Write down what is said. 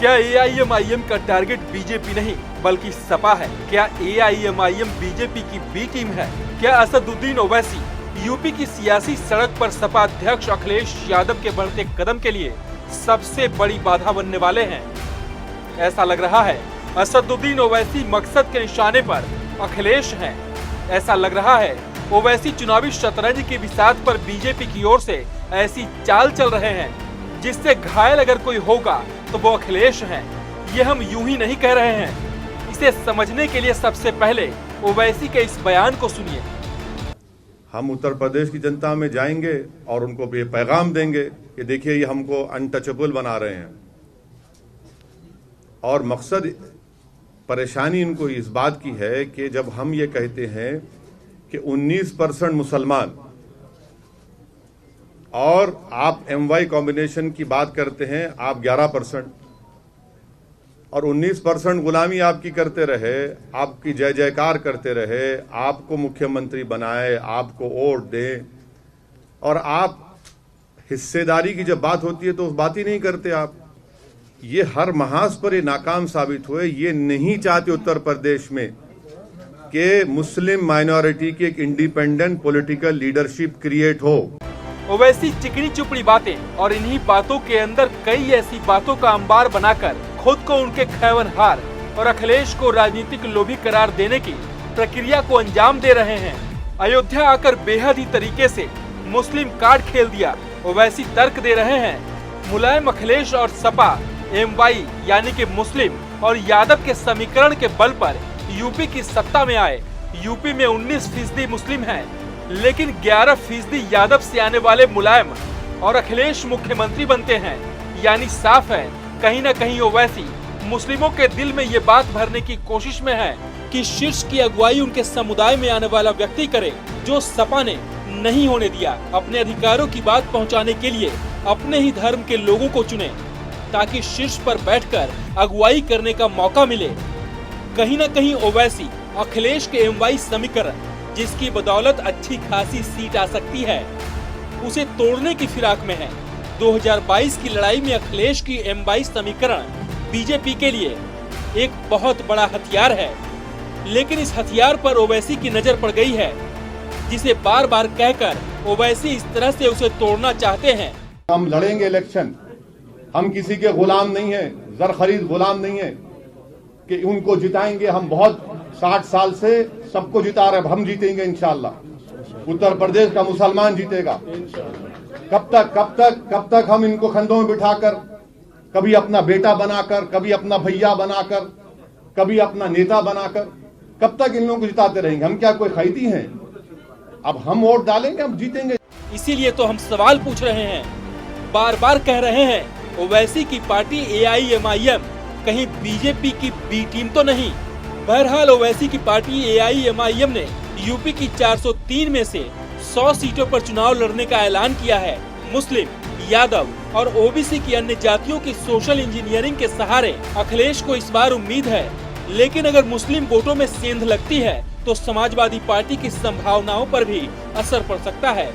क्या एआईएमआईएम का target BJP नहीं बल्कि सपा है? क्या एआईएमआईएम बीजेपी की बी टीम है? क्या असदुद्दीन ओवैसी यूपी की सियासी सड़क पर सपा अध्यक्ष अखिलेश यादव के बढ़ते कदम के लिए सबसे बड़ी बाधा बनने वाले हैं? ऐसा लग रहा है असदुद्दीन ओवैसी मकसद के निशाने पर अखिलेश हैं। ऐसा लग रहा है ओवैसी चुनावी शतरंज की बिसात पर बीजेपी की ओर से ऐसी चाल चल रहे हैं जिससे घायल अगर कोई होगा तो वो अखिलेश हैं। ये हम यूं ही नहीं कह रहे हैं। इसे समझने के लिए सबसे पहले ओवैसी के इस बयान को सुनिए। हम उत्तर प्रदेश की जनता में जाएंगे और उनको ये पैगाम देंगे कि देखिए ये हमको अनटचेबल बना रहे हैं और मकसद परेशानी इनको इस बात की है कि जब हम ये कहते हैं कि 19% मुसलमान और आप MY कॉम्बिनेशन की बात करते हैं, आप 11% और 19% गुलामी आपकी करते रहे, आपकी जय जयकार करते रहे, आपको मुख्यमंत्री बनाए, आपको वोट दें और आप हिस्सेदारी की जब बात होती है तो उस बात ही नहीं करते आप। ये हर महाज पर ये नाकाम साबित हुए। ये नहीं चाहते उत्तर प्रदेश में कि मुस्लिम माइनॉरिटी की एक इंडिपेंडेंट पॉलिटिकल लीडरशिप क्रिएट हो। ओवैसी चिकनी चुपड़ी बातें और इन्हीं बातों के अंदर कई ऐसी बातों का अंबार बनाकर खुद को उनके खैवनहार और अखिलेश को राजनीतिक लोभी करार देने की प्रक्रिया को अंजाम दे रहे हैं। अयोध्या आकर बेहद ही तरीके से मुस्लिम कार्ड खेल दिया। ओवैसी तर्क दे रहे हैं मुलायम अखिलेश और सपा MY यानी कि मुस्लिम और यादव के समीकरण के बल पर यूपी की सत्ता में आए। यूपी में 19% मुस्लिम हैं, लेकिन 11% यादव से आने वाले मुलायम और अखिलेश मुख्यमंत्री बनते हैं। यानी साफ है कहीं न कहीं ओवैसी मुस्लिमों के दिल में ये बात भरने की कोशिश में है कि शीर्ष की अगुवाई उनके समुदाय में आने वाला व्यक्ति करे, जो सपा ने नहीं होने दिया। अपने अधिकारों की बात पहुंचाने के लिए अपने ही धर्म के लोगों को चुने ताकि शीर्ष पर बैठकर अगुवाई करने का मौका मिले। कहीं न कहीं ओवैसी अखिलेश के MY समीकरण, जिसकी बदौलत अच्छी खासी सीट आ सकती है, उसे तोड़ने की फिराक में है। 2022 की लड़ाई में अखिलेश की MY समीकरण बीजेपी के लिए एक बहुत बड़ा हथियार है, लेकिन इस हथियार पर ओवैसी की नजर पड़ गई है, जिसे बार बार कहकर ओवैसी इस तरह से उसे तोड़ना चाहते हैं। हम लड़ेंगे इलेक्शन, हम किसी के गुलाम नहीं है, जर खरीद गुलाम नहीं है कि उनको जिताएंगे। हम बहुत 60 साल से सबको जिता रहे, हम जीतेंगे इंशाअल्लाह। उत्तर प्रदेश का मुसलमान जीतेगा। कब तक हम इनको कंधों में बिठाकर, कभी अपना बेटा बनाकर, कभी अपना भैया बनाकर, कभी अपना नेता बनाकर, कब तक इन लोगों को जिताते रहेंगे? हम क्या कोई खरीदी हैं? अब हम वोट डालेंगे, हम जीतेंगे। इसीलिए तो हम सवाल पूछ रहे हैं, बार बार कह रहे हैं ओवैसी की पार्टी एआईएमआईएम कहीं बीजेपी की बी टीम तो नहीं। बहरहाल ओवैसी की पार्टी एआईएमआईएम ने यूपी की 403 में से 100 सीटों पर चुनाव लड़ने का ऐलान किया है। मुस्लिम, यादव और ओबीसी की अन्य जातियों की सोशल इंजीनियरिंग के सहारे अखिलेश को इस बार उम्मीद है। लेकिन अगर मुस्लिम वोटों में सेंध लगती है तो समाजवादी पार्टी की संभावनाओं पर भी असर पड़ सकता है।